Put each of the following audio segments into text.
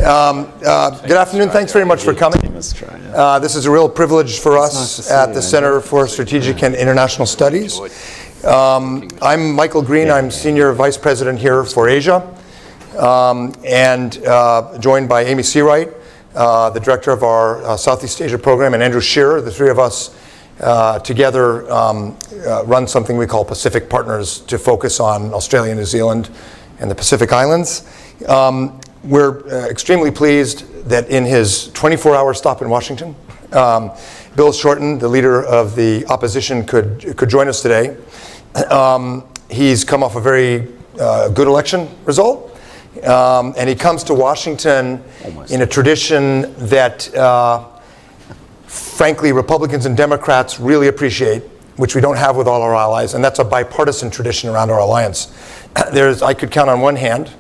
Good afternoon. Thanks very much for coming. This is a real privilege for us at the Center for Strategic and International Studies. I'm Michael Green. I'm Senior Vice President here for Asia, and joined by Amy Seawright, the Director of our Southeast Asia Program, and Andrew Shearer. The three of us together run something we call Pacific Partners to focus on Australia, New Zealand, and the Pacific Islands. We're extremely pleased that in his 24-hour stop in Washington, Bill Shorten, the leader of the opposition, could join us today. He's come off a very good election result, and he comes to Washington in a tradition that, frankly, Republicans and Democrats really appreciate, which we don't have with all our allies, and that's a bipartisan tradition around our alliance. I could count on one hand,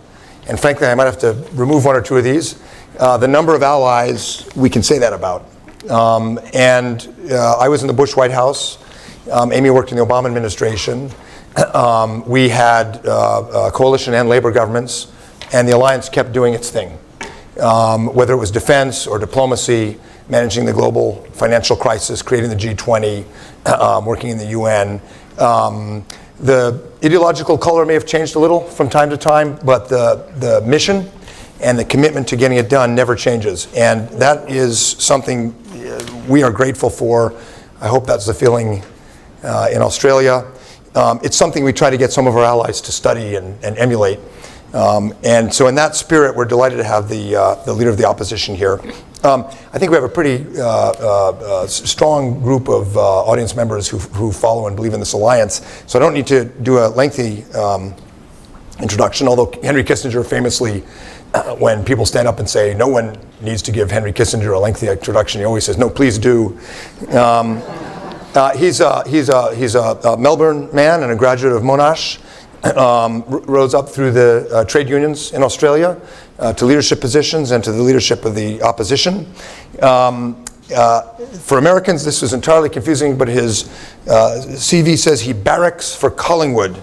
and frankly, I might have to remove one or two of these, the number of allies we can say that about. I was in the Bush White House. Amy worked in the Obama administration. We had coalition and labor governments, and the alliance kept doing its thing. Whether it was defense or diplomacy, managing the global financial crisis, creating the G20, working in the UN. The ideological color may have changed a little from time to time, but the mission and the commitment to getting it done never changes. And that is something we are grateful for. I hope that's the feeling in Australia. It's something we try to get some of our allies to study and emulate. And so in that spirit, we're delighted to have the leader of the opposition here. I think we have a pretty strong group of audience members who follow and believe in this alliance. So I don't need to do a lengthy introduction, although Henry Kissinger famously, when people stand up and say, no one needs to give Henry Kissinger a lengthy introduction, he always says, no, please do. He's a Melbourne man and a graduate of Monash. Rose up through the trade unions in Australia to leadership positions and to the leadership of the opposition. For Americans, this was entirely confusing, but his CV says he barracks for Collingwood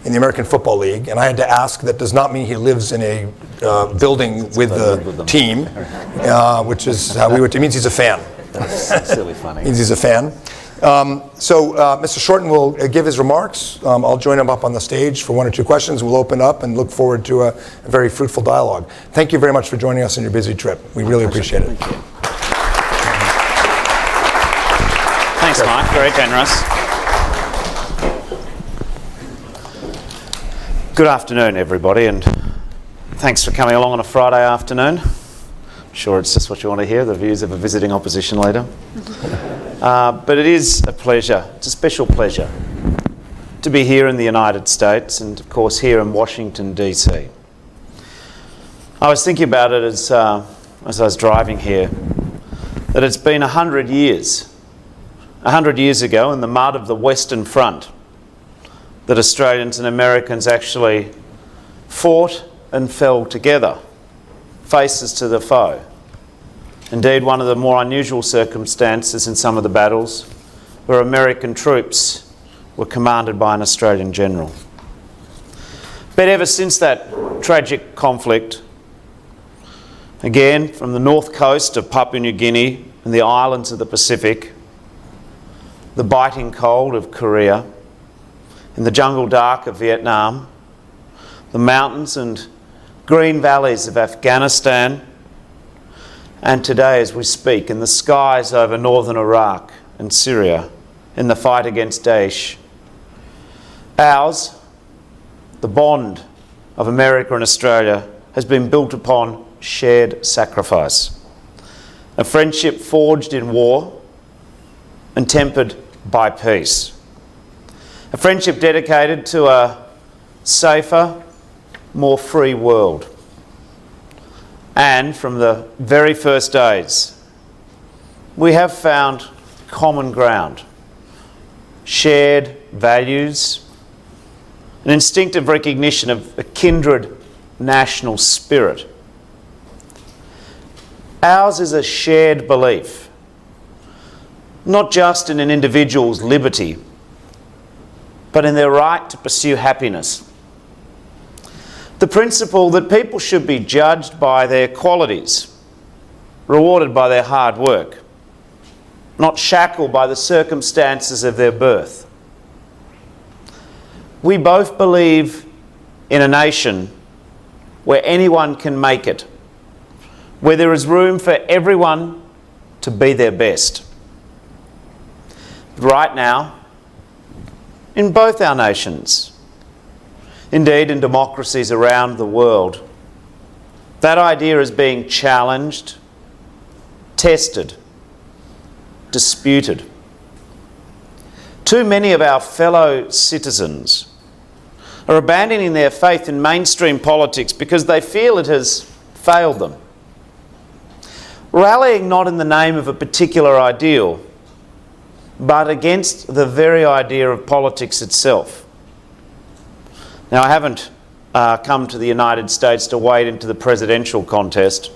in the American Football League, and I had to ask, that does not mean he lives in a building with the team, which is how we would, it means he's a fan. That's silly funny. It means he's a fan. So Mr. Shorten will give his remarks. I'll join him up on the stage for one or two questions. We'll open up and look forward to a very fruitful dialogue. Thank you very much for joining us on your busy trip. We really appreciate it. Thank you. Thanks, Mike. Very generous. Good afternoon, everybody, and thanks for coming along on a Friday afternoon. I'm sure it's just what you want to hear, the views of a visiting opposition leader. But it is a pleasure, it's a special pleasure to be here in the United States and, of course, here in Washington, D.C. I was thinking about it as I was driving here, that it's been 100 years. 100 years ago, in the mud of the Western Front, that Australians and Americans actually fought and fell together, faces to the foe. Indeed, one of the more unusual circumstances in some of the battles where American troops were commanded by an Australian general. But ever since that tragic conflict, again from the north coast of Papua New Guinea and the islands of the Pacific, the biting cold of Korea, in the jungle dark of Vietnam, the mountains and green valleys of Afghanistan, and today, as we speak, in the skies over northern Iraq and Syria, in the fight against Daesh. Ours, the bond of America and Australia, has been built upon shared sacrifice. A friendship forged in war and tempered by peace. A friendship dedicated to a safer, more free world. And from the very first days, we have found common ground, shared values, an instinctive recognition of a kindred national spirit. Ours is a shared belief, not just in an individual's liberty, but in their right to pursue happiness. The principle that people should be judged by their qualities, rewarded by their hard work, not shackled by the circumstances of their birth. We both believe in a nation where anyone can make it, where there is room for everyone to be their best. But right now, in both our nations, indeed in democracies around the world, that idea is being challenged, tested, disputed. Too many of our fellow citizens are abandoning their faith in mainstream politics because they feel it has failed them. Rallying not in the name of a particular ideal, but against the very idea of politics itself. Now, I haven't come to the United States to wade into the presidential contest,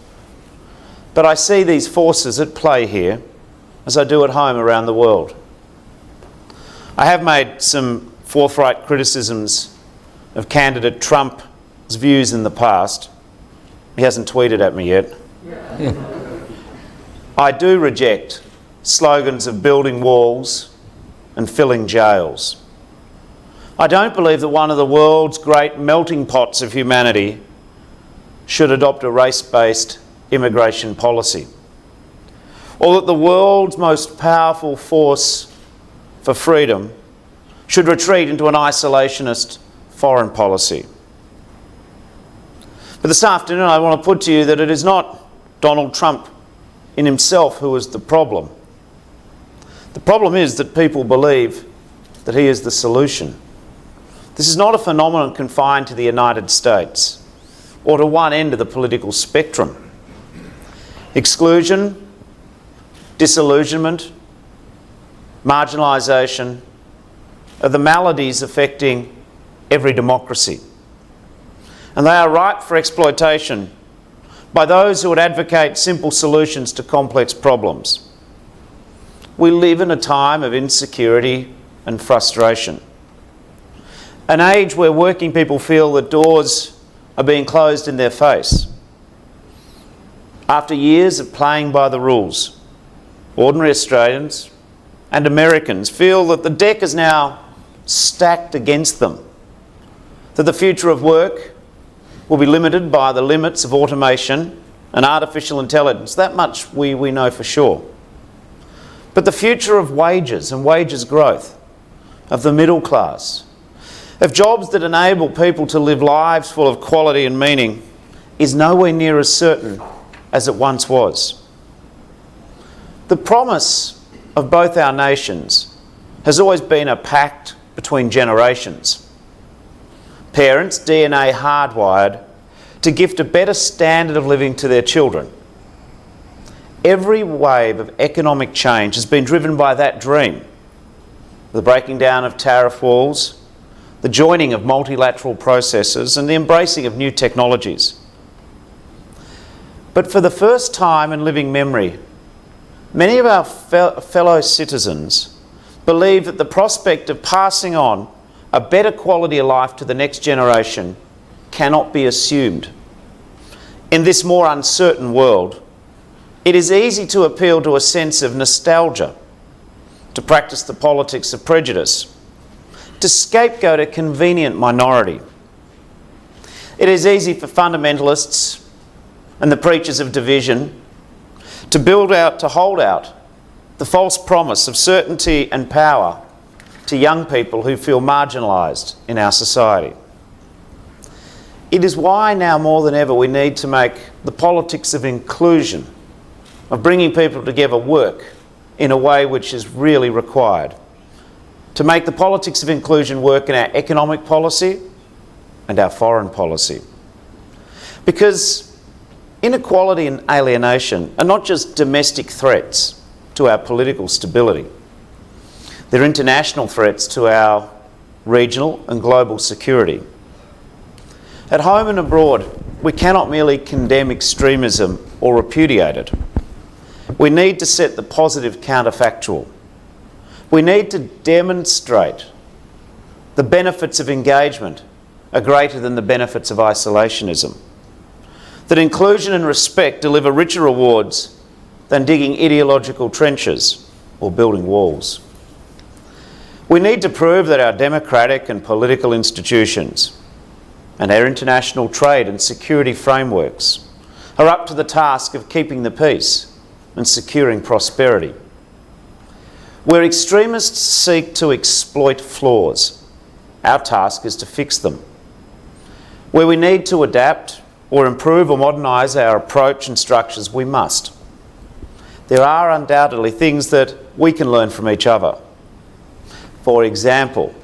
but I see these forces at play here as I do at home around the world. I have made some forthright criticisms of candidate Trump's views in the past. He hasn't tweeted at me yet. I do reject slogans of building walls and filling jails. I don't believe that one of the world's great melting pots of humanity should adopt a race-based immigration policy, or that the world's most powerful force for freedom should retreat into an isolationist foreign policy. But this afternoon I want to put to you that it is not Donald Trump in himself who is the problem. The problem is that people believe that he is the solution. This is not a phenomenon confined to the United States or to one end of the political spectrum. Exclusion, disillusionment, marginalisation are the maladies affecting every democracy. And they are ripe for exploitation by those who would advocate simple solutions to complex problems. We live in a time of insecurity and frustration. An age where working people feel that doors are being closed in their face. After years of playing by the rules, ordinary Australians and Americans feel that the deck is now stacked against them, that the future of work will be limited by the limits of automation and artificial intelligence. That much we know for sure. But the future of wages and wages growth, of the middle class, of jobs that enable people to live lives full of quality and meaning is nowhere near as certain as it once was. The promise of both our nations has always been a pact between generations. Parents, DNA hardwired to gift a better standard of living to their children. Every wave of economic change has been driven by that dream. The breaking down of tariff walls, the joining of multilateral processes, and the embracing of new technologies. But for the first time in living memory, many of our fellow citizens believe that the prospect of passing on a better quality of life to the next generation cannot be assumed. In this more uncertain world, it is easy to appeal to a sense of nostalgia, to practice the politics of prejudice, to scapegoat a convenient minority. It is easy for fundamentalists and the preachers of division to hold out the false promise of certainty and power to young people who feel marginalised in our society. It is why now more than ever we need to make the politics of inclusion, of bringing people together, work in a way which is really required. To make the politics of inclusion work in our economic policy and our foreign policy. Because inequality and alienation are not just domestic threats to our political stability. They're international threats to our regional and global security. At home and abroad, we cannot merely condemn extremism or repudiate it. We need to set the positive counterfactual. We need to demonstrate the benefits of engagement are greater than the benefits of isolationism. That inclusion and respect deliver richer rewards than digging ideological trenches or building walls. We need to prove that our democratic and political institutions and our international trade and security frameworks are up to the task of keeping the peace and securing prosperity. Where extremists seek to exploit flaws, our task is to fix them. Where we need to adapt or improve or modernise our approach and structures, we must. There are undoubtedly things that we can learn from each other. For example,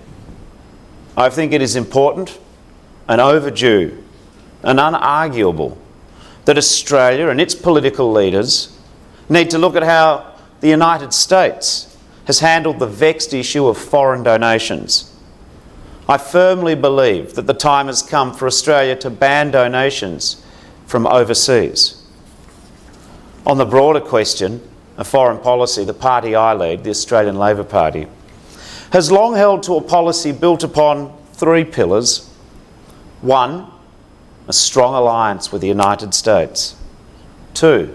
I think it is important and overdue and unarguable that Australia and its political leaders need to look at how the United States has handled the vexed issue of foreign donations. I firmly believe that the time has come for Australia to ban donations from overseas. On the broader question of foreign policy, the party I lead, the Australian Labor Party, has long held to a policy built upon three pillars. One, a strong alliance with the United States. Two,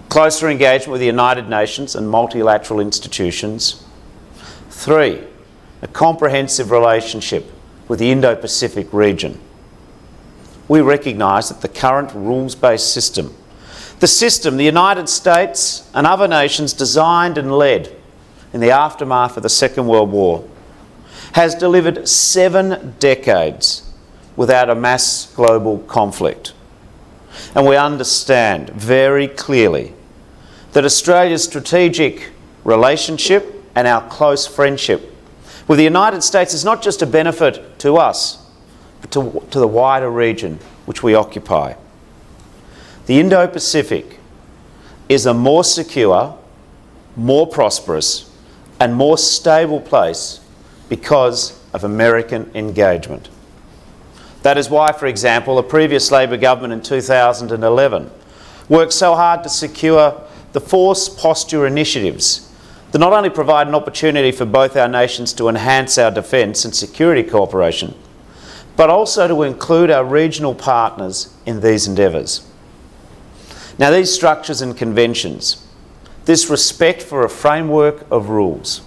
closer engagement with the United Nations and multilateral institutions. Three, a comprehensive relationship with the Indo-Pacific region. We recognise that the current rules-based system, the system the United States and other nations designed and led in the aftermath of the Second World War, has delivered 7 decades without a mass global conflict. And we understand very clearly that Australia's strategic relationship and our close friendship with the United States is not just a benefit to us, but to the wider region which we occupy. The Indo-Pacific is a more secure, more prosperous, and more stable place because of American engagement. That is why, for example, the previous Labor government in 2011 worked so hard to secure the force posture initiatives that not only provide an opportunity for both our nations to enhance our defence and security cooperation, but also to include our regional partners in these endeavours. Now, these structures and conventions, this respect for a framework of rules,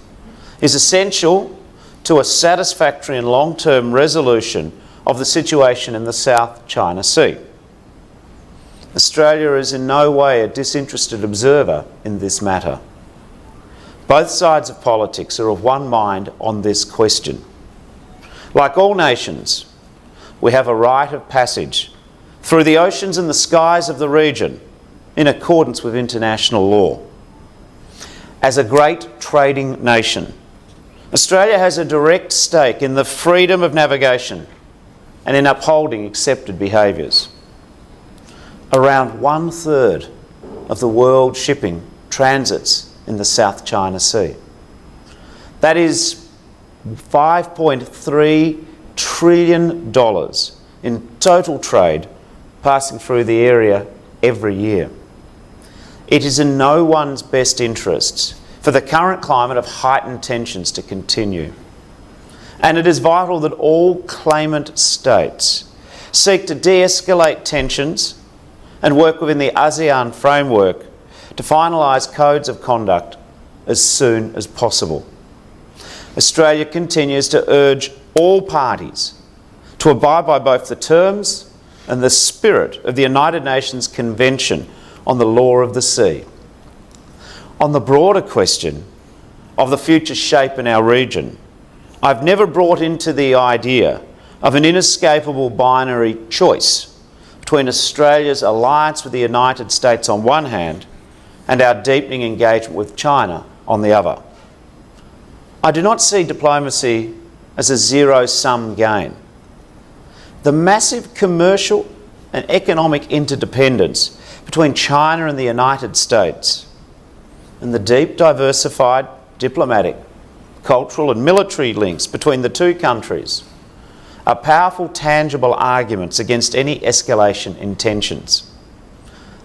is essential to a satisfactory and long-term resolution of the situation in the South China Sea. Australia is in no way a disinterested observer in this matter. Both sides of politics are of one mind on this question. Like all nations, we have a right of passage through the oceans and the skies of the region in accordance with international law. As a great trading nation, Australia has a direct stake in the freedom of navigation and in upholding accepted behaviours. Around 1/3 of the world shipping transits in the South China Sea. That is $5.3 trillion in total trade passing through the area every year. It is in no one's best interests for the current climate of heightened tensions to continue. And it is vital that all claimant states seek to de-escalate tensions and work within the ASEAN framework to finalise codes of conduct as soon as possible. Australia continues to urge all parties to abide by both the terms and the spirit of the United Nations Convention on the Law of the Sea. On the broader question of the future shape in our region, I've never brought into the idea of an inescapable binary choice between Australia's alliance with the United States on one hand and our deepening engagement with China on the other. I do not see diplomacy as a zero-sum game. The massive commercial and economic interdependence between China and the United States and the deep diversified diplomatic, cultural and military links between the two countries are powerful, tangible arguments against any escalation in tensions.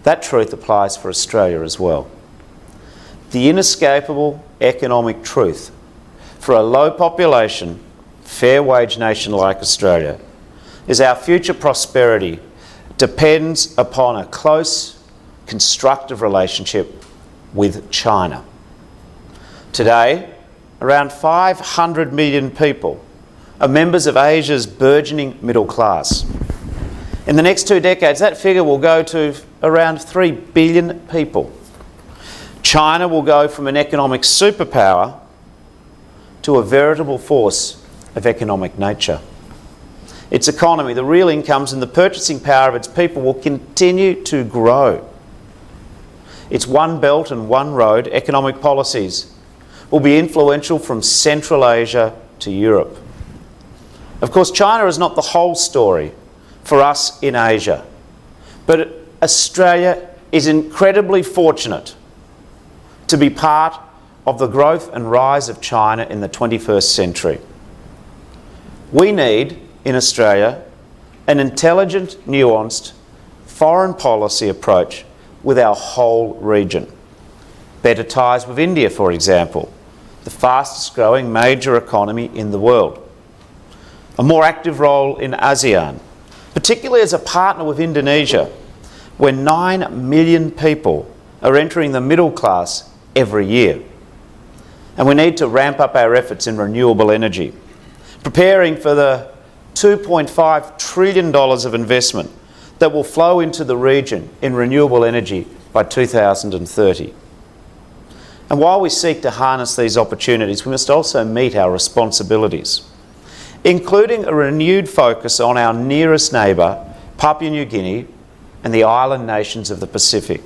That truth applies for Australia as well. The inescapable economic truth for a low population, fair wage nation like Australia is our future prosperity depends upon a close, constructive relationship with China. Today, around 500 million people are members of Asia's burgeoning middle class. In the next 2 decades, that figure will go to around 3 billion people. China will go from an economic superpower to a veritable force of economic nature. Its economy, the real incomes and the purchasing power of its people will continue to grow. Its One Belt and One Road economic policies will be influential from Central Asia to Europe. Of course, China is not the whole story for us in Asia, but Australia is incredibly fortunate to be part of the growth and rise of China in the 21st century. We need, in Australia, an intelligent, nuanced foreign policy approach with our whole region. Better ties with India, for example, the fastest growing major economy in the world. A more active role in ASEAN, particularly as a partner with Indonesia, where 9 million people are entering the middle class every year. And we need to ramp up our efforts in renewable energy, preparing for the $2.5 trillion of investment that will flow into the region in renewable energy by 2030. And while we seek to harness these opportunities, we must also meet our responsibilities, including a renewed focus on our nearest neighbour, Papua New Guinea, and the island nations of the Pacific,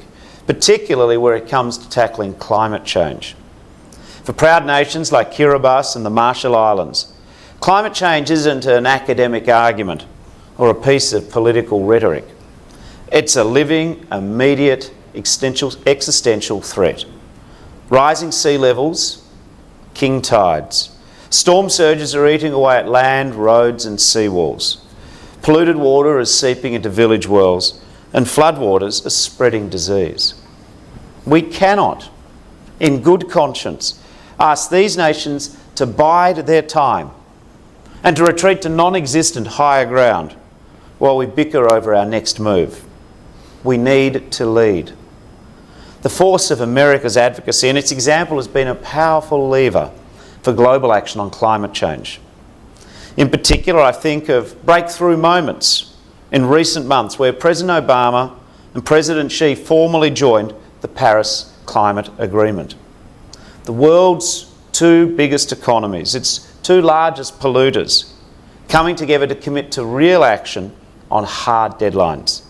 particularly where it comes to tackling climate change. For proud nations like Kiribati and the Marshall Islands, climate change isn't an academic argument or a piece of political rhetoric. It's a living, immediate, existential threat. Rising sea levels, king tides. Storm surges are eating away at land, roads and seawalls. Polluted water is seeping into village wells, and floodwaters are spreading disease. We cannot, in good conscience, ask these nations to bide their time and to retreat to non-existent higher ground while we bicker over our next move. We need to lead. The force of America's advocacy and its example has been a powerful lever for global action on climate change. In particular, I think of breakthrough moments in recent months where President Obama and President Xi formally joined the Paris Climate Agreement. The world's two biggest economies, its two largest polluters, coming together to commit to real action on hard deadlines.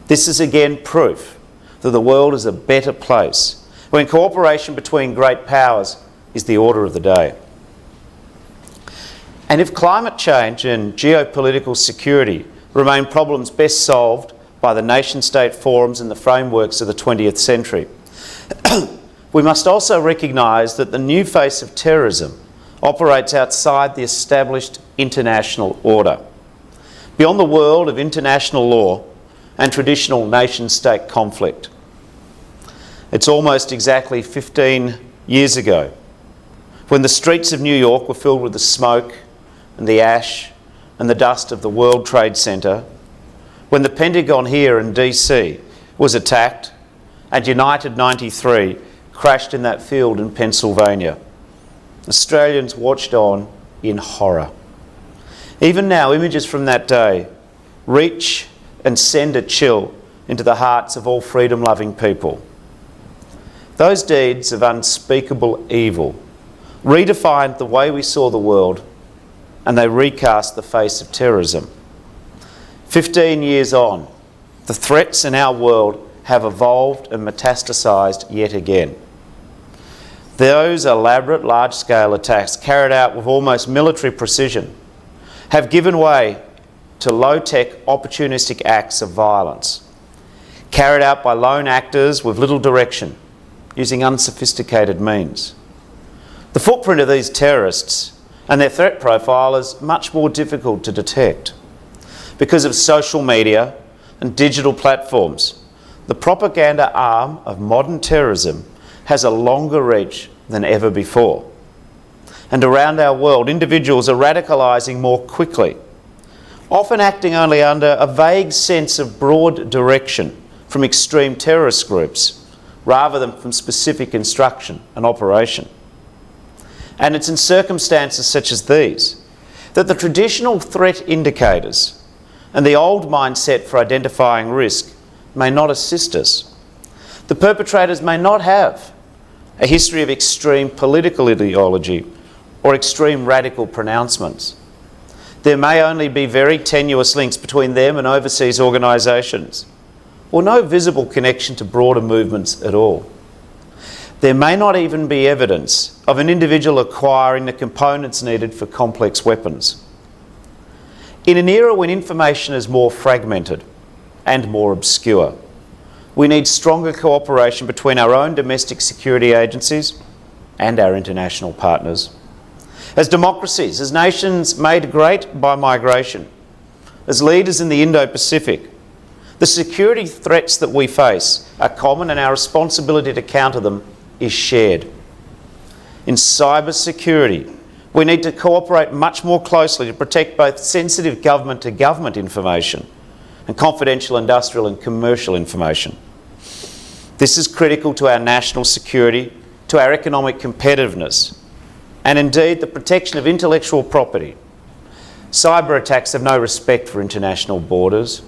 This is again proof that the world is a better place when cooperation between great powers is the order of the day. And if climate change and geopolitical security remain problems best solved by the nation-state forums and the frameworks of the 20th century, we must also recognise that the new face of terrorism operates outside the established international order, beyond the world of international law and traditional nation-state conflict. It's almost exactly 15 years ago when the streets of New York were filled with the smoke and the ash and the dust of the World Trade Center, when the Pentagon here in DC was attacked and United 93 crashed in that field in Pennsylvania. Australians watched on in horror. Even now, images from that day reach and send a chill into the hearts of all freedom-loving people. Those deeds of unspeakable evil redefined the way we saw the world, and they recast the face of terrorism. 15 years on, the threats in our world have evolved and metastasised yet again. Those elaborate large-scale attacks carried out with almost military precision have given way to low-tech opportunistic acts of violence, carried out by lone actors with little direction, using unsophisticated means. The footprint of these terrorists and their threat profile is much more difficult to detect. Because of social media and digital platforms, the propaganda arm of modern terrorism has a longer reach than ever before. And around our world, individuals are radicalising more quickly, often acting only under a vague sense of broad direction from extreme terrorist groups, rather than from specific instruction and operation. And it's in circumstances such as these that the traditional threat indicators and the old mindset for identifying risk may not assist us. The perpetrators may not have a history of extreme political ideology or extreme radical pronouncements. There may only be very tenuous links between them and overseas organisations, or no visible connection to broader movements at all. There may not even be evidence of an individual acquiring the components needed for complex weapons. In an era when information is more fragmented and more obscure, we need stronger cooperation between our own domestic security agencies and our international partners. As democracies, as nations made great by migration, as leaders in the Indo-Pacific, the security threats that we face are common, and our responsibility to counter them is shared. In cyber security, we need to cooperate much more closely to protect both sensitive government-to-government information and confidential industrial and commercial information. This is critical to our national security, to our economic competitiveness, and indeed the protection of intellectual property. Cyber attacks have no respect for international borders,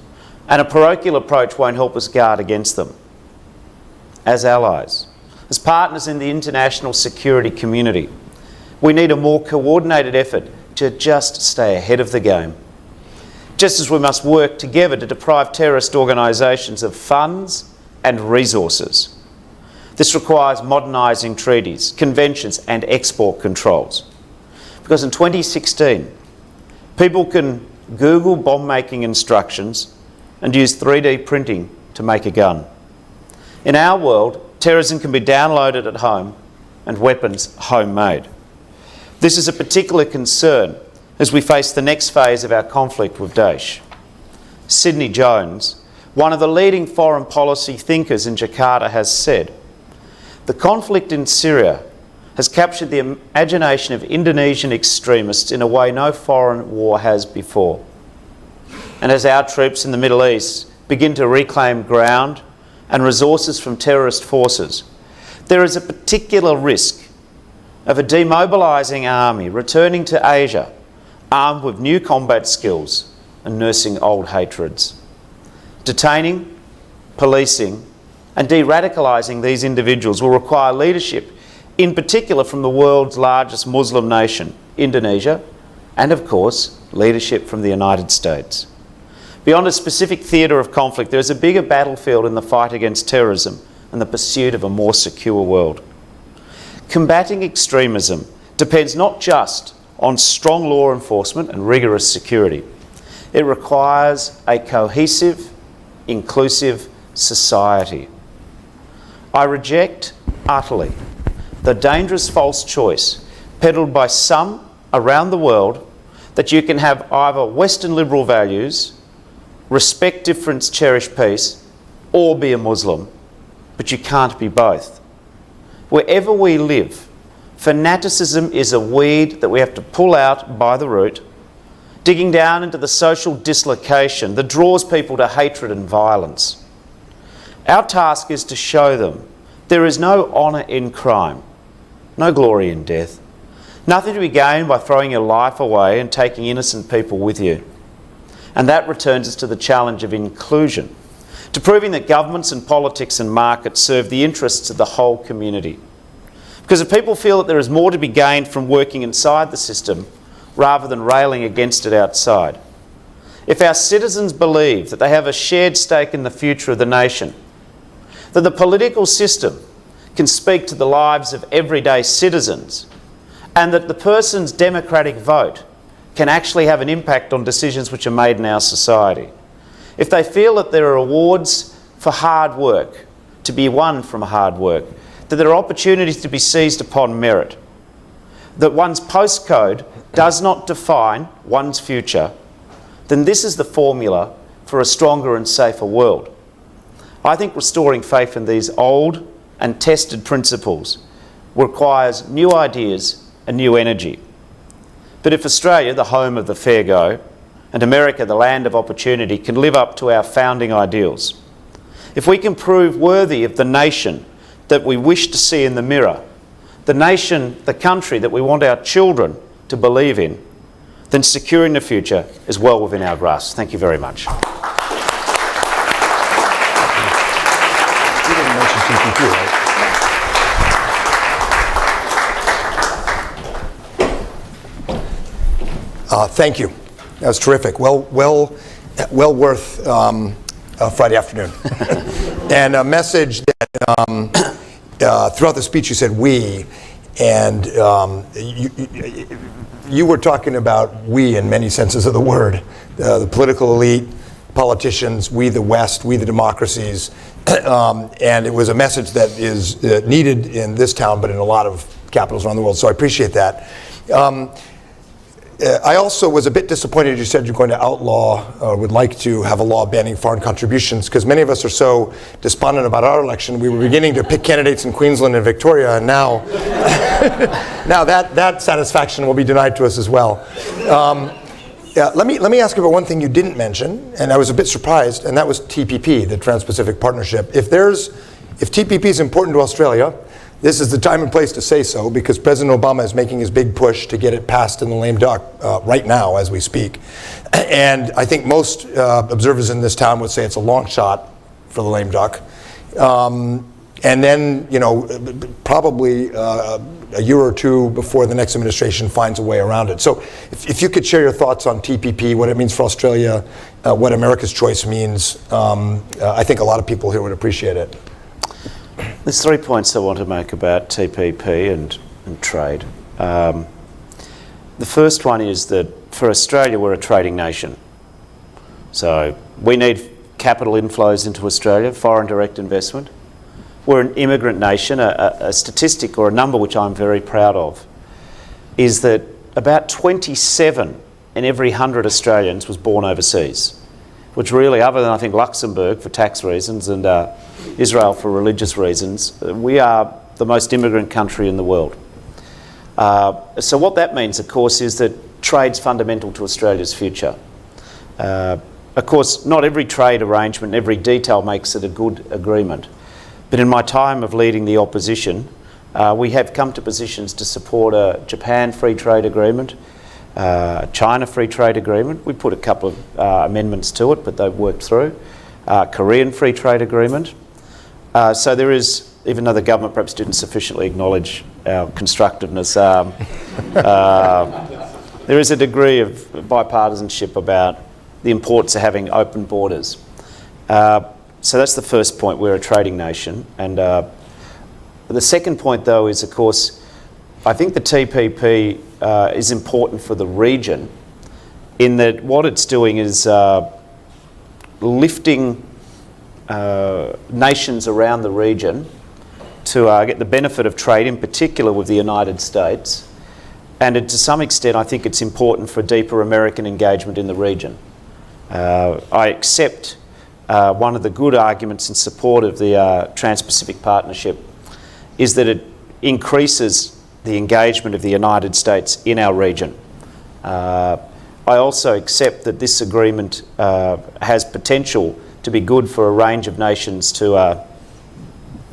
and a parochial approach won't help us guard against them. As allies, as partners in the international security community, we need a more coordinated effort to just stay ahead of the game. Just as we must work together to deprive terrorist organisations of funds and resources. This requires modernising treaties, conventions and export controls. Because in 2016, people can Google bomb-making instructions and use 3D printing to make a gun. In our world, terrorism can be downloaded at home and weapons homemade. This is a particular concern as we face the next phase of our conflict with Daesh. Sydney Jones, one of the leading foreign policy thinkers in Jakarta, has said, "The conflict in Syria has captured the imagination of Indonesian extremists in a way no foreign war has before. And as our troops in the Middle East begin to reclaim ground and resources from terrorist forces, there is a particular risk of a demobilising army returning to Asia armed with new combat skills and nursing old hatreds. Detaining, policing and de-radicalising these individuals will require leadership, in particular from the world's largest Muslim nation, Indonesia, and of course, leadership from the United States. Beyond a specific theatre of conflict, there is a bigger battlefield in the fight against terrorism and the pursuit of a more secure world. Combating extremism depends not just on strong law enforcement and rigorous security. It requires a cohesive, inclusive society. I reject utterly the dangerous false choice peddled by some around the world that you can have either Western liberal values, respect difference, cherish peace, or be a Muslim, but you can't be both. Wherever we live, fanaticism is a weed that we have to pull out by the root, digging down into the social dislocation that draws people to hatred and violence. Our task is to show them there is no honour in crime, no glory in death, nothing to be gained by throwing your life away and taking innocent people with you. And that returns us to the challenge of inclusion, to proving that governments and politics and markets serve the interests of the whole community. Because if people feel that there is more to be gained from working inside the system rather than railing against it outside, if our citizens believe that they have a shared stake in the future of the nation, that the political system can speak to the lives of everyday citizens, and that the person's democratic vote can actually have an impact on decisions which are made in our society. If they feel that there are awards for hard work to be won from hard work, that there are opportunities to be seized upon merit, that one's postcode does not define one's future, then this is the formula for a stronger and safer world. I think restoring faith in these old and tested principles requires new ideas and new energy. But if Australia, the home of the fair go, and America, the land of opportunity, can live up to our founding ideals. If we can prove worthy of the nation that we wish to see in the mirror, the nation, the country that we want our children to believe in, then securing the future is well within our grasp. Thank you very much. You didn't mention TPP, right? Thank you. That was terrific. Well worth Friday afternoon. And a message that throughout the speech you said "we," and you were talking about "we" in many senses of the word. The political elite, politicians, we the West, we the democracies, and it was a message that is needed in this town, but in a lot of capitals around the world. So I appreciate that. I also was a bit disappointed you said you're going to outlaw, or would like to have a law banning foreign contributions, because many of us are so despondent about our election. We were beginning to pick candidates in Queensland and Victoria, and now, now that satisfaction will be denied to us as well. Let me ask you about one thing you didn't mention, and I was a bit surprised, and that was TPP, the Trans-Pacific Partnership. If TPP is important to Australia, this is the time and place to say so, because President Obama is making his big push to get it passed in the lame duck right now as we speak. And I think most observers in this town would say it's a long shot for the lame duck. And then, you know, probably a year or two before the next administration finds a way around it. So if you could share your thoughts on TPP, what it means for Australia, what America's choice means, I think a lot of people here would appreciate it. There's 3 points I want to make about TPP and trade. The first one is that for Australia, we're a trading nation. So we need capital inflows into Australia, foreign direct investment. We're an immigrant nation. A statistic or a number which I'm very proud of is that about 27 in every 100 Australians was born overseas, which really, other than I think Luxembourg for tax reasons and Israel for religious reasons, we are the most immigrant country in the world. So what that means, of course, is that trade's fundamental to Australia's future. Of course, not every trade arrangement, every detail makes it a good agreement. But in my time of leading the opposition, we have come to positions to support a Japan free trade agreement, China free trade agreement. We put a couple of amendments to it, but they've worked through. Korean free trade agreement. So there is, even though the government perhaps didn't sufficiently acknowledge our constructiveness, there is a degree of bipartisanship about the importance of having open borders. So that's the first point, we're a trading nation. And the second point, though, is, of course, I think the TPP is important for the region in that what it's doing is lifting nations around the region to get the benefit of trade, in particular with the United States. And to some extent, I think it's important for deeper American engagement in the region. I accept one of the good arguments in support of the Trans-Pacific Partnership is that it increases the engagement of the United States in our region. I also accept that this agreement has potential to be good for a range of nations to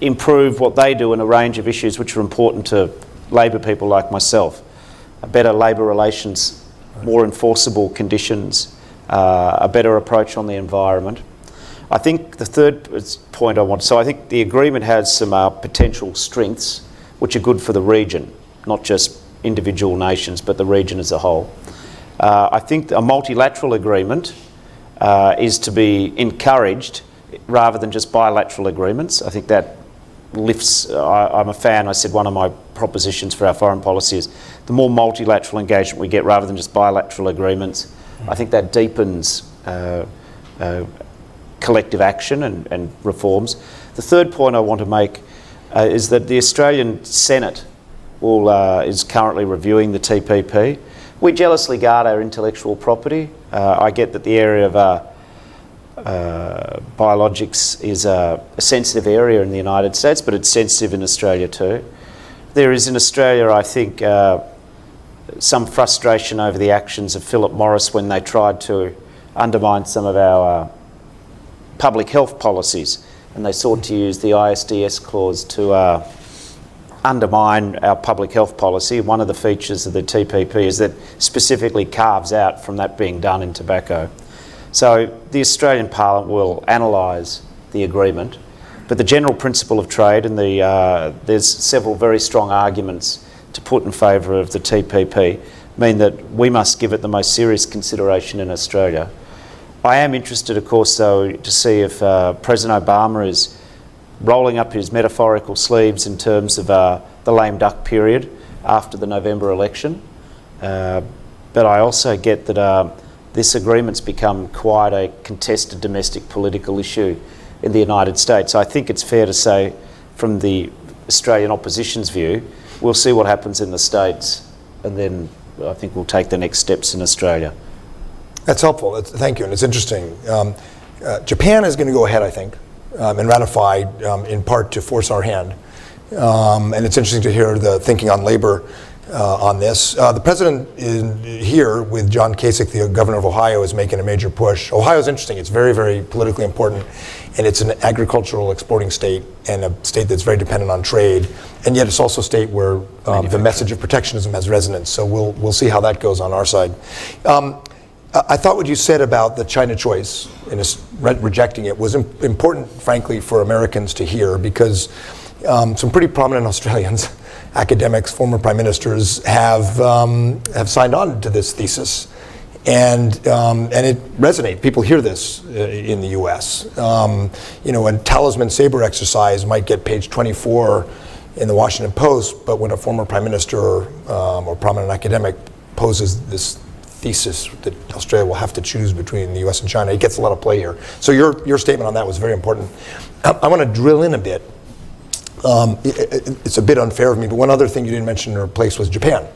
improve what they do in a range of issues which are important to Labor people like myself. Better labour relations, more enforceable conditions, a better approach on the environment. I think the third point I want, so I think the agreement has some potential strengths which are good for the region, not just individual nations, but the region as a whole. I think a multilateral agreement is to be encouraged rather than just bilateral agreements. I think that lifts, I'm a fan, I said one of my propositions for our foreign policy is the more multilateral engagement we get rather than just bilateral agreements, I think that deepens collective action and reforms. The third point I want to make is that the Australian Senate is currently reviewing the TPP. We jealously guard our intellectual property. I get that the area of biologics is a sensitive area in the United States, but it's sensitive in Australia too. There is in Australia, I think, some frustration over the actions of Philip Morris when they tried to undermine some of our public health policies, and they sought to use the ISDS clause to undermine our public health policy. One of the features of the TPP is that specifically carves out from that being done in tobacco. So the Australian Parliament will analyse the agreement, but the general principle of trade, and there's several very strong arguments to put in favour of the TPP, mean that we must give it the most serious consideration in Australia. I am interested, of course, though, to see if President Obama is rolling up his metaphorical sleeves in terms of the lame duck period after the November election. But I also get that this agreement's become quite a contested domestic political issue in the United States. I think it's fair to say, from the Australian opposition's view, we'll see what happens in the States, and then I think we'll take the next steps in Australia. That's helpful. Thank you, and it's interesting. Japan is going to go ahead, I think, and ratify in part to force our hand. And it's interesting to hear the thinking on labor on this. The president here with John Kasich, the governor of Ohio, is making a major push. Ohio is interesting. It's very, very politically important, and it's an agricultural exporting state and a state that's very dependent on trade. And yet it's also a state where the message of protectionism has resonance. So we'll see how that goes on our side. I thought what you said about the China choice and rejecting it was important, frankly, for Americans to hear, because some pretty prominent Australians, academics, former prime ministers, have signed on to this thesis, and it resonates. People hear this in the U.S. A talisman saber exercise might get page 24 in the Washington Post, but when a former prime minister or prominent academic poses this thesis that Australia will have to choose between the U.S. and China, it gets a lot of play here. So your statement on that was very important. I want to drill in a bit. It's a bit unfair of me, but one other thing you didn't mention or place was Japan.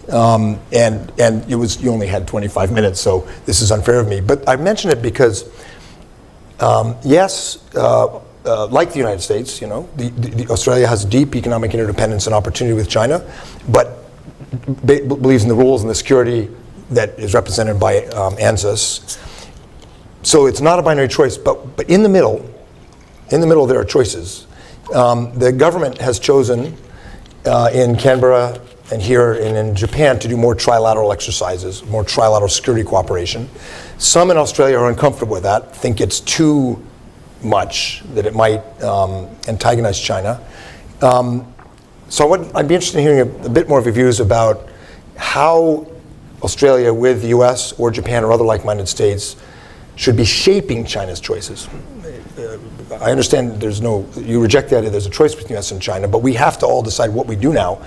And it was, you only had 25 minutes, so this is unfair of me. But I mention it because, yes, like the United States, the Australia has deep economic interdependence and opportunity with China, but believes in the rules and the security that is represented by ANZUS. So it's not a binary choice, but in the middle there are choices. The government has chosen in Canberra and here and in Japan to do more trilateral exercises, more trilateral security cooperation. Some in Australia are uncomfortable with that, think it's too much, that it might antagonize China. So I'd be interested in hearing a bit more of your views about how Australia with the US or Japan or other like-minded states should be shaping China's choices. I understand you reject the idea there's a choice between us and China, but we have to all decide what we do now,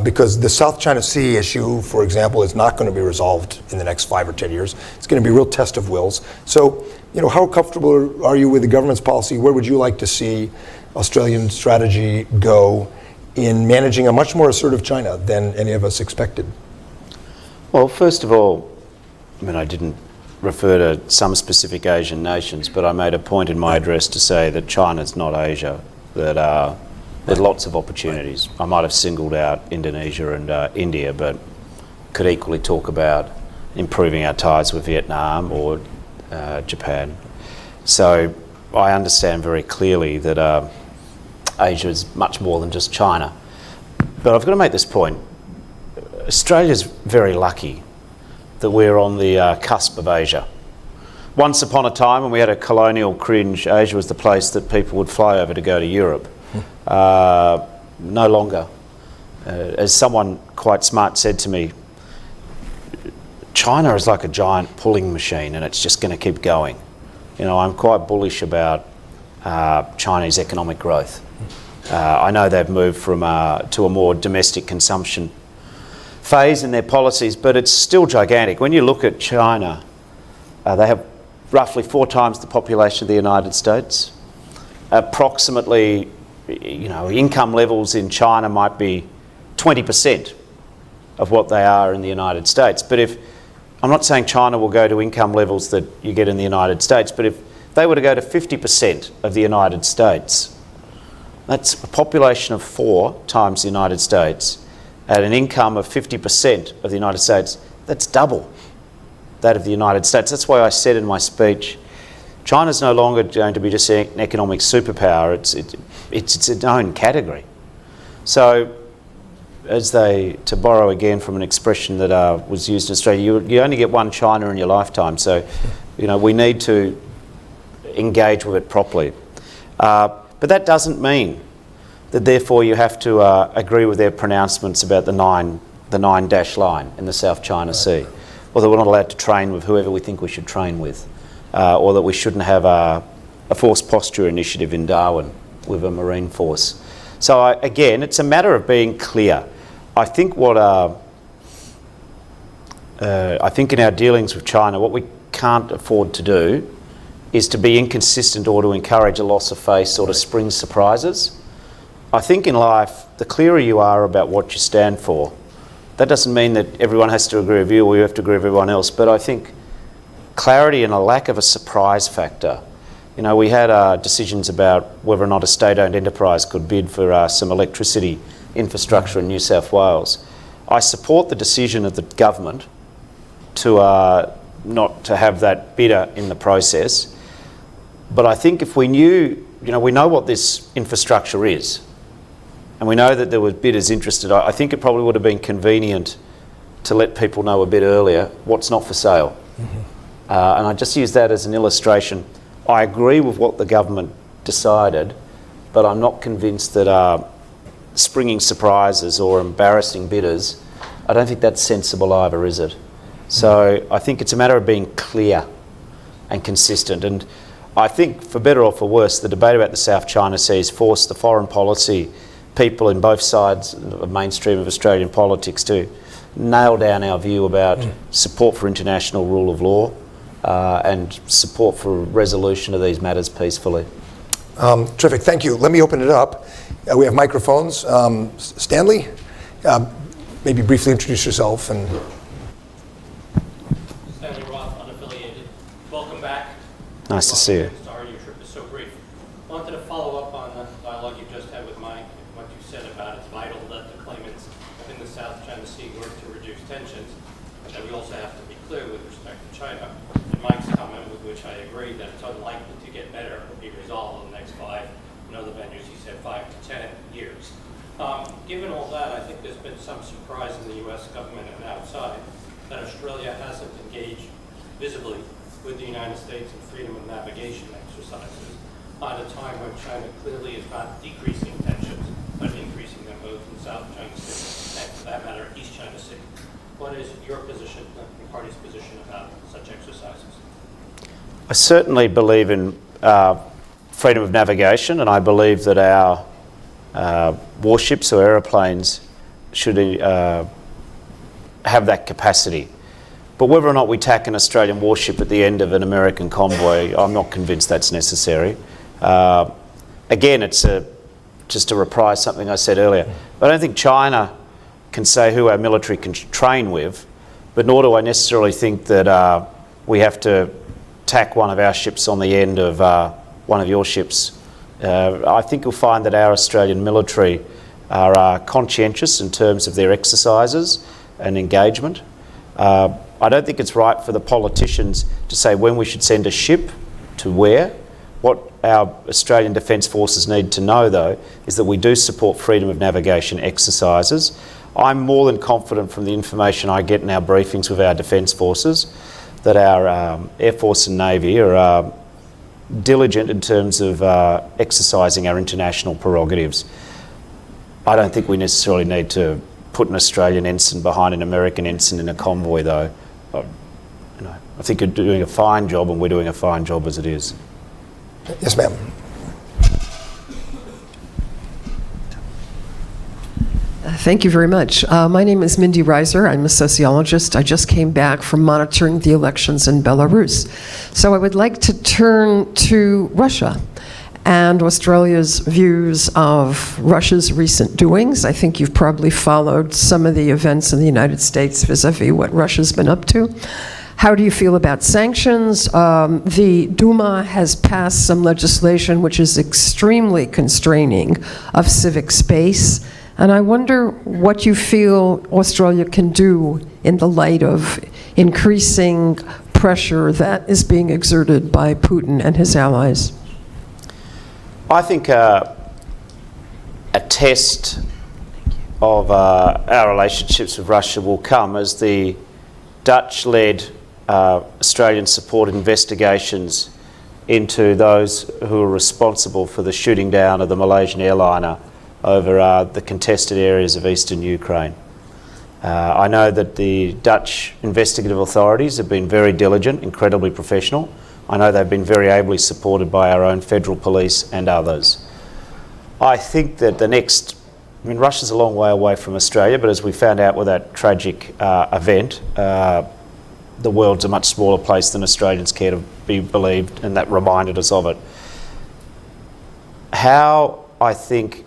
because the South China Sea issue, for example, is not going to be resolved in the next 5 or 10 years. It's going to be a real test of wills. So, how comfortable are you with the government's policy? Where would you like to see Australian strategy go in managing a much more assertive China than any of us expected? Well, first of all, I didn't refer to some specific Asian nations, but I made a point in my address to say that China's not Asia, that there's lots of opportunities. I might have singled out Indonesia and India, but could equally talk about improving our ties with Vietnam or Japan. So I understand very clearly that Asia is much more than just China. But I've got to make this point. Australia's very lucky that we're on the cusp of Asia. Once upon a time, when we had a colonial cringe, Asia was the place that people would fly over to go to Europe. No longer. As someone quite smart said to me, China is like a giant pulling machine and it's just going to keep going. I'm quite bullish about Chinese economic growth. I know they've moved from to a more domestic consumption phase in their policies, but it's still gigantic. When you look at China, they have roughly 4 times the population of the United States. Approximately, income levels in China might be 20% of what they are in the United States. But I'm not saying China will go to income levels that you get in the United States, but if they were to go to 50% of the United States, that's a population of 4 times the United States. at an income of 50% of the United States, that's double that of the United States. That's why I said in my speech, China's no longer going to be just an economic superpower. It's its own category. So, to borrow again from an expression that was used in Australia, you only get one China in your lifetime. So, we need to engage with it properly. But that doesn't mean that therefore you have to agree with their pronouncements about the nine-dash line in the South China Sea, or that we're not allowed to train with whoever we think we should train with, or that we shouldn't have a force posture initiative in Darwin with a marine force. So again, it's a matter of being clear. I think I think in our dealings with China, what we can't afford to do is to be inconsistent or to encourage a loss of face or to spring surprises. I think in life, the clearer you are about what you stand for, that doesn't mean that everyone has to agree with you or you have to agree with everyone else, but I think clarity and a lack of a surprise factor. We had decisions about whether or not a state-owned enterprise could bid for some electricity infrastructure in New South Wales. I support the decision of the government to not to have that bidder in the process, but I think if we knew, we know what this infrastructure is, and we know that there were bidders interested, I think it probably would have been convenient to let people know a bit earlier what's not for sale. And I just use that as an illustration. I agree with what the government decided, but I'm not convinced that springing surprises or embarrassing bidders, I don't think that's sensible either, is it? So I think it's a matter of being clear and consistent. And I think, for better or for worse, the debate about the South China Sea has forced the foreign policy people in both sides of mainstream of Australian politics to nail down our view about support for international rule of law and support for resolution of these matters peacefully. Terrific, thank you. Let me open it up. We have microphones. Stanley, maybe briefly introduce yourself. Stanley Roth, unaffiliated. Welcome back. Nice to see you. Sorry your trip is so brief. I wanted to follow up on the dialogue you just had with Mike, what you said about it's vital that the claimants in the South China Sea work to reduce tensions, but that we also have to be clear with respect to China. And Mike's comment, with which I agree, that it's unlikely to get better or be resolved in the next 5, in other venues he said 5 to 10 years. Given all that, I think there's been some surprise in the U.S. government and outside that Australia hasn't engaged visibly with the United States in freedom of navigation exercises at a time when China clearly is not decreasing tensions, but increasing them both in South China Sea and, for that matter, East China Sea. What is your position, the party's position about such exercises? I certainly believe in freedom of navigation, and I believe that our warships or aeroplanes should have that capacity. But whether or not we tack an Australian warship at the end of an American convoy, I'm not convinced that's necessary. Again, it's just to reprise something I said earlier. I don't think China can say who our military can train with, but nor do I necessarily think that we have to tack one of our ships on the end of one of your ships. I think you'll find that our Australian military are conscientious in terms of their exercises and engagement. I don't think it's right for the politicians to say when we should send a ship to where. What our Australian Defence Forces need to know, though, is that we do support freedom of navigation exercises. I'm more than confident from the information I get in our briefings with our Defence Forces that our Air Force and Navy are diligent in terms of exercising our international prerogatives. I don't think we necessarily need to put an Australian ensign behind an American ensign in a convoy, though. I think you're doing a fine job, and we're doing a fine job as it is. Yes, ma'am. Thank you very much. My name is Mindy Reiser. I'm a sociologist. I just came back from monitoring the elections in Belarus. So I would like to turn to Russia and Australia's views of Russia's recent doings. I think you've probably followed some of the events in the United States vis-a-vis what Russia's been up to. How do you feel about sanctions? The Duma has passed some legislation which is extremely constraining of civic space. And I wonder what you feel Australia can do in the light of increasing pressure that is being exerted by Putin and his allies. I think a test of our relationships with Russia will come as the Dutch-led Australian-supported investigations into those who are responsible for the shooting down of the Malaysian airliner over the contested areas of eastern Ukraine. I know that the Dutch investigative authorities have been very diligent, incredibly professional. I know they've been very ably supported by our own federal police and others. I think that Russia's a long way away from Australia, but as we found out with that tragic event, the world's a much smaller place than Australians care to be believed, and that reminded us of it. How I think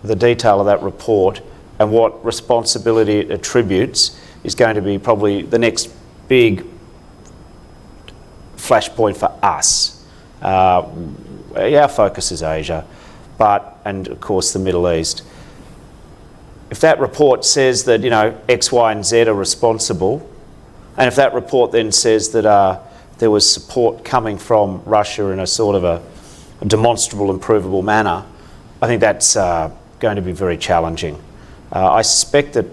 the detail of that report and what responsibility it attributes is going to be probably the next big flashpoint for us. Our focus is Asia, and of course the Middle East. If that report says that X, Y, and Z are responsible, and if that report then says that there was support coming from Russia in a sort of a demonstrable and provable manner, I think that's going to be very challenging. I suspect that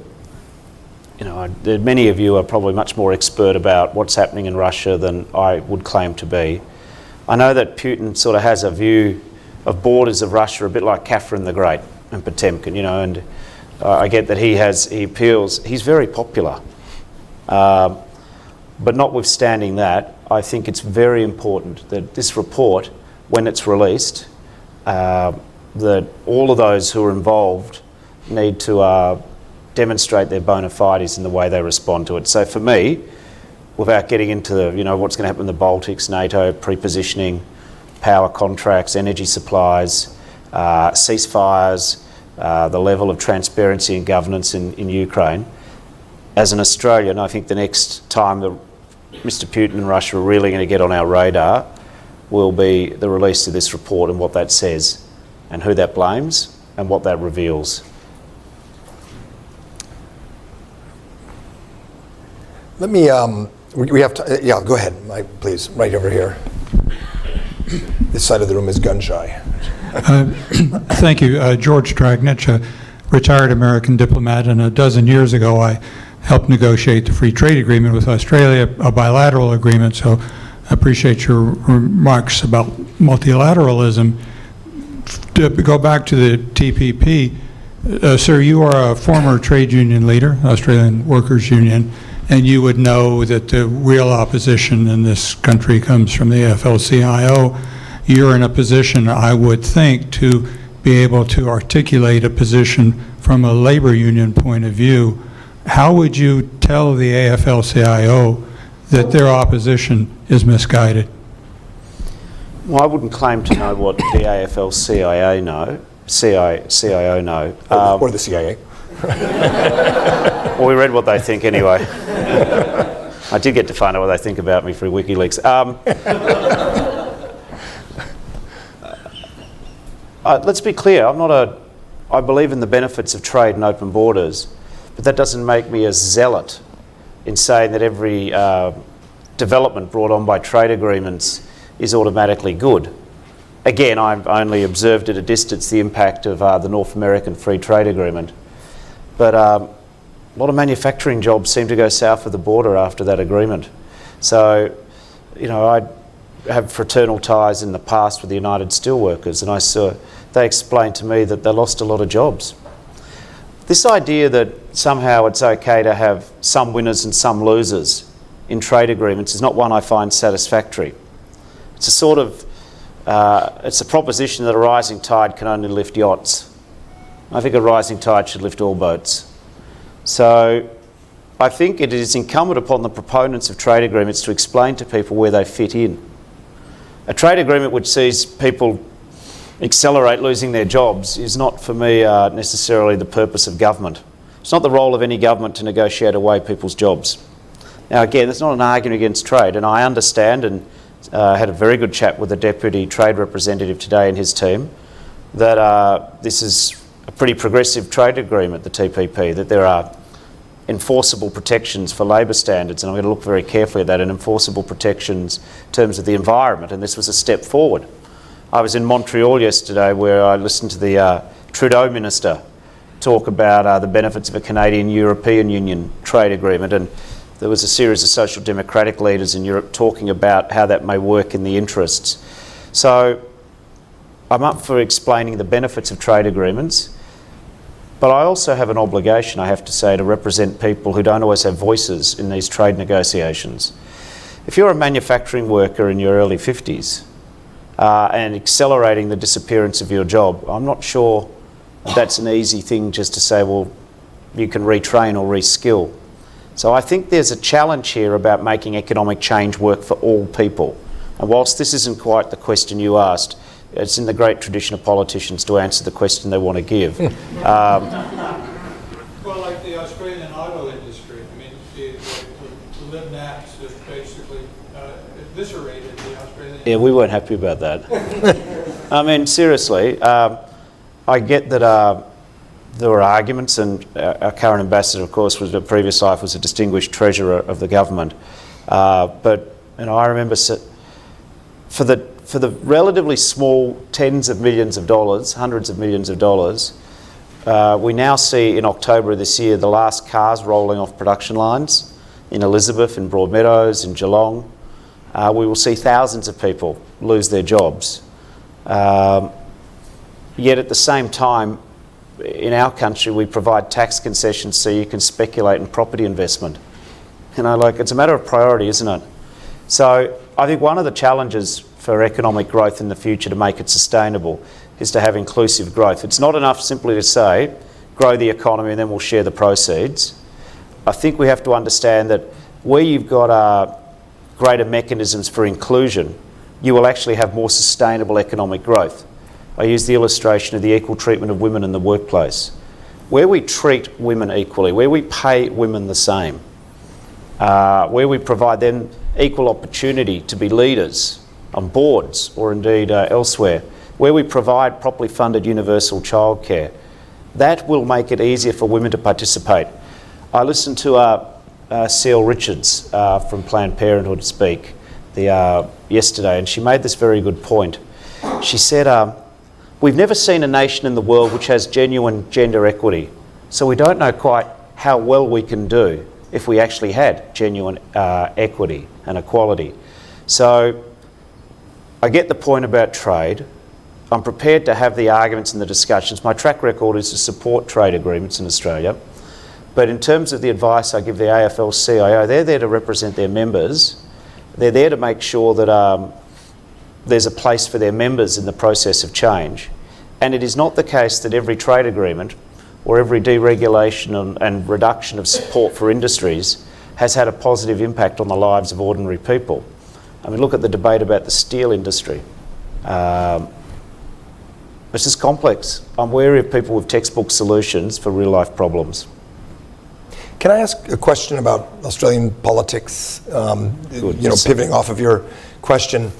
that many of you are probably much more expert about what's happening in Russia than I would claim to be. I know that Putin sort of has a view of borders of Russia a bit like Catherine the Great and Potemkin, and I get that he appeals. He's very popular. But notwithstanding that, I think it's very important that this report, when it's released, that all of those who are involved need to demonstrate their bona fides in the way they respond to it. So for me, without getting into what's going to happen in the Baltics, NATO, pre-positioning, power contracts, energy supplies, ceasefires, the level of transparency and governance in Ukraine, as an Australian, I think the next time that Mr. Putin and Russia are really going to get on our radar will be the release of this report and what that says, and who that blames and what that reveals. Let me, we have to, yeah, go ahead, Mike, please, right over here. This side of the room is gun shy. Thank you. George Dragnich, a retired American diplomat, and a dozen years ago I helped negotiate the free trade agreement with Australia, a bilateral agreement, so I appreciate your remarks about multilateralism. To go back to the TPP, sir, you are a former trade union leader, Australian Workers' Union, and you would know that the real opposition in this country comes from the AFL-CIO. You're in a position, I would think, to be able to articulate a position from a labor union point of view. How would you tell the AFL-CIO that their opposition is misguided? Well, I wouldn't claim to know what the AFL-CIO know. CIO know. Or the CIA. Well, we read what they think anyway. I did get to find out what they think about me through WikiLeaks. Let's be clear, I believe in the benefits of trade and open borders, but that doesn't make me a zealot in saying that every development brought on by trade agreements is automatically good. Again, I've only observed at a distance the impact of the North American Free Trade Agreement. But a lot of manufacturing jobs seem to go south of the border after that agreement. So, I have fraternal ties in the past with the United Steelworkers, and they explained to me that they lost a lot of jobs. This idea that somehow it's okay to have some winners and some losers in trade agreements is not one I find satisfactory. It's it's a proposition that a rising tide can only lift yachts. I think a rising tide should lift all boats. So I think it is incumbent upon the proponents of trade agreements to explain to people where they fit in. A trade agreement which sees people accelerate losing their jobs is not, for me, necessarily the purpose of government. It's not the role of any government to negotiate away people's jobs. Now again, it's not an argument against trade, and I understand and had a very good chat with the Deputy Trade Representative today and his team, that this is a pretty progressive trade agreement, the TPP, that there are enforceable protections for labour standards, and I'm going to look very carefully at that, and enforceable protections in terms of the environment, and this was a step forward. I was in Montreal yesterday where I listened to the Trudeau minister talk about the benefits of a Canadian-European Union trade agreement, and there was a series of social democratic leaders in Europe talking about how that may work in the interests. So I'm up for explaining the benefits of trade agreements, but I also have an obligation, I have to say, to represent people who don't always have voices in these trade negotiations. If you're a manufacturing worker in your early 50s and accelerating the disappearance of your job, I'm not sure that's an easy thing just to say, well, you can retrain or reskill. So I think there's a challenge here about making economic change work for all people. And whilst this isn't quite the question you asked, it's in the great tradition of politicians to answer the question they want to give. Well, like the Australian auto industry, I mean, the Lib Naps has basically eviscerated the Australian... Yeah, we weren't happy about that. I mean, seriously, I get that there were arguments, and our current ambassador, of course, was a previous life was a distinguished treasurer of the government. But I remember for the relatively small tens of millions of dollars, hundreds of millions of dollars, we now see in October of this year the last cars rolling off production lines in Elizabeth, in Broadmeadows, in Geelong. We will see thousands of people lose their jobs. Yet at the same time, in our country, we provide tax concessions so you can speculate in property investment. It's a matter of priority, isn't it? So I think one of the challenges for economic growth in the future to make it sustainable is to have inclusive growth. It's not enough simply to say, grow the economy and then we'll share the proceeds. I think we have to understand that where you've got greater mechanisms for inclusion, you will actually have more sustainable economic growth. I use the illustration of the equal treatment of women in the workplace. Where we treat women equally, where we pay women the same, where we provide them equal opportunity to be leaders on boards or indeed elsewhere, where we provide properly funded universal childcare, that will make it easier for women to participate. I listened to C.L. Richards from Planned Parenthood speak yesterday, and she made this very good point. She said, we've never seen a nation in the world which has genuine gender equity, so we don't know quite how well we can do if we actually had genuine equity and equality. So I get the point about trade. I'm prepared to have the arguments and the discussions. My track record is to support trade agreements in Australia. But in terms of the advice I give the AFL-CIO, they're there to represent their members. They're there to make sure that there's a place for their members in the process of change. And it is not the case that every trade agreement or every deregulation and reduction of support for industries has had a positive impact on the lives of ordinary people. I mean, look at the debate about the steel industry. It's just complex. I'm wary of people with textbook solutions for real life problems. Can I ask a question about Australian politics? Pivoting off of your question.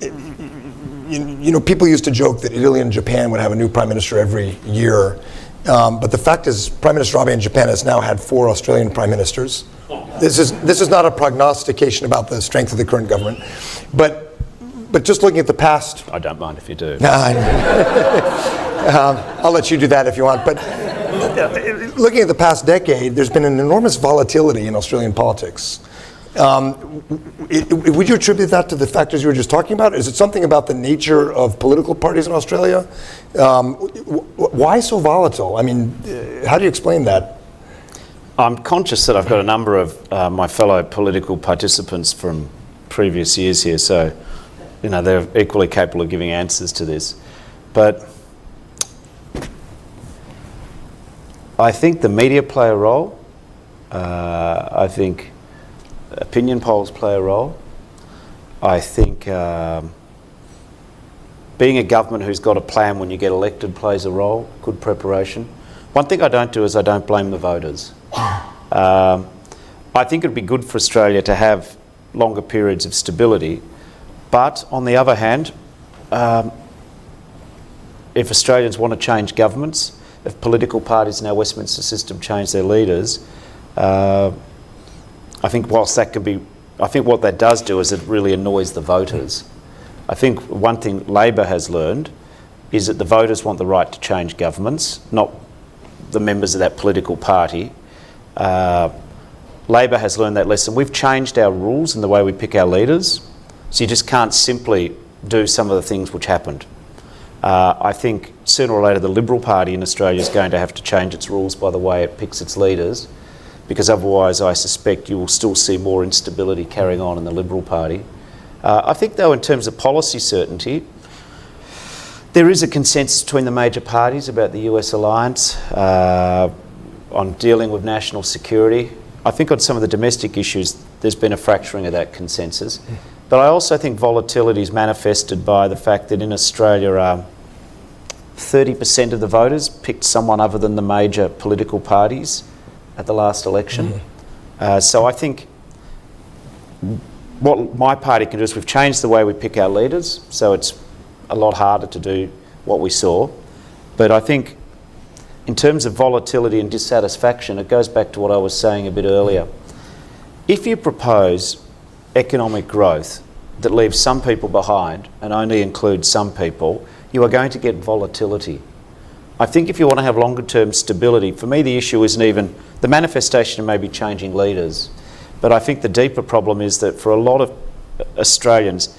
People used to joke that Italy and Japan would have a new prime minister every year. But the fact is, Prime Minister Abe in Japan has now had 4 Australian prime ministers. This is not a prognostication about the strength of the current government. But just looking at the past... I don't mind if you do. I'll let you do that if you want. But looking at the past decade, there's been an enormous volatility in Australian politics. Would you attribute that to the factors you were just talking about? Is it something about the nature of political parties in Australia? Why so volatile? I mean, how do you explain that? I'm conscious that I've got a number of my fellow political participants from previous years here, so they're equally capable of giving answers to this. But I think the media play a role. I think opinion polls play a role. I think being a government who's got a plan when you get elected plays a role, good preparation. One thing I don't do is I don't blame the voters. I think it'd be good for Australia to have longer periods of stability, but on the other hand, if Australians want to change governments, of political parties in our Westminster system change their leaders, I think whilst that could be, I think what that does do is it really annoys the voters. I think one thing Labor has learned is that the voters want the right to change governments, not the members of that political party. Labor has learned that lesson. We've changed our rules and the way we pick our leaders, so you just can't simply do some of the things which happened. I think sooner or later the Liberal Party in Australia is going to have to change its rules by the way it picks its leaders, because otherwise I suspect you will still see more instability carrying on in the Liberal Party. I think though in terms of policy certainty, there is a consensus between the major parties about the US alliance on dealing with national security. I think on some of the domestic issues there's been a fracturing of that consensus. But I also think volatility is manifested by the fact that in Australia 30% of the voters picked someone other than the major political parties at the last election. So I think what my party can do is we've changed the way we pick our leaders, so it's a lot harder to do what we saw. But I think in terms of volatility and dissatisfaction, it goes back to what I was saying a bit earlier. If you propose economic growth that leaves some people behind and only includes some people, you are going to get volatility. I think if you want to have longer term stability, for me the issue isn't even the manifestation of maybe changing leaders, but I think the deeper problem is that for a lot of Australians,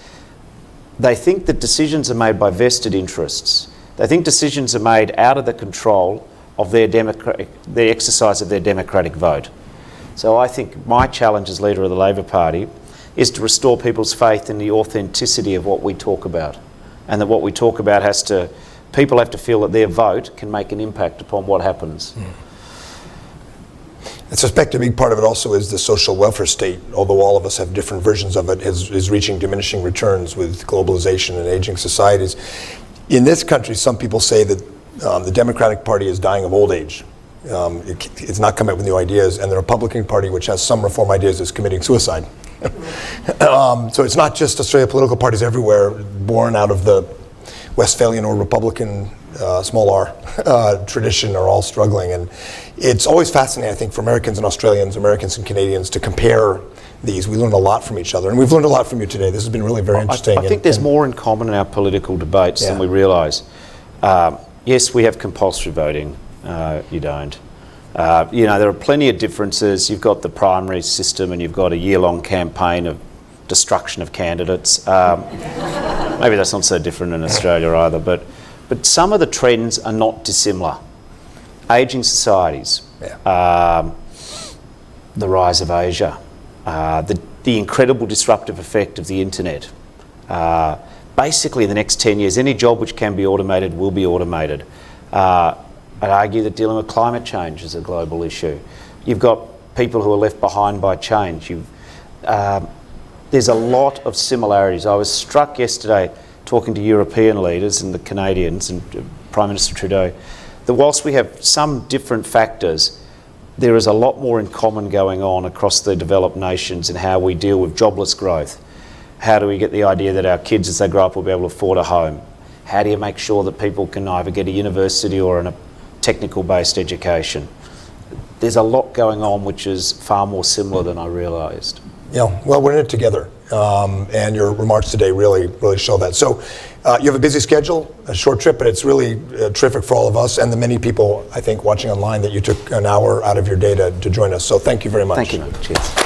they think that decisions are made by vested interests. They think decisions are made out of the control of their exercise of their democratic vote. So I think my challenge as leader of the Labor Party is to restore people's faith in the authenticity of what we talk about, and that what we talk about people have to feel that their vote can make an impact upon what happens. I suspect a big part of it also is the social welfare state, although all of us have different versions of it, is reaching diminishing returns with globalization and aging societies. In this country, some people say that the Democratic Party is dying of old age. It's not coming up with new ideas, and the Republican Party, which has some reform ideas, is committing suicide. So it's not just Australia, political parties everywhere born out of the Westphalian or Republican small r tradition are all struggling. And it's always fascinating, I think, for Americans and Australians, Americans and Canadians to compare these. We learn a lot from each other, and we've learned a lot from you today. This has been really very interesting. I think there's more in common in our political debates than we realise. Yes, we have compulsory voting. You don't. There are plenty of differences. You've got the primary system and you've got a year-long campaign of destruction of candidates. Maybe that's not so different in Australia either, but some of the trends are not dissimilar. Ageing societies, the rise of Asia, the incredible disruptive effect of the internet. Basically, in the next 10 years, any job which can be automated will be automated. I'd argue that dealing with climate change is a global issue. You've got people who are left behind by change. There's a lot of similarities. I was struck yesterday talking to European leaders and the Canadians and Prime Minister Trudeau that whilst we have some different factors, there is a lot more in common going on across the developed nations in how we deal with jobless growth. How do we get the idea that our kids as they grow up will be able to afford a home? How do you make sure that people can either get a university or a technical-based education? There's a lot going on which is far more similar than I realised. Yeah, well, we're in it together, and your remarks today really show that. So you have a busy schedule, a short trip, but it's really terrific for all of us and the many people, I think, watching online that you took an hour out of your day to join us. So thank you very much. Thank you. Cheers.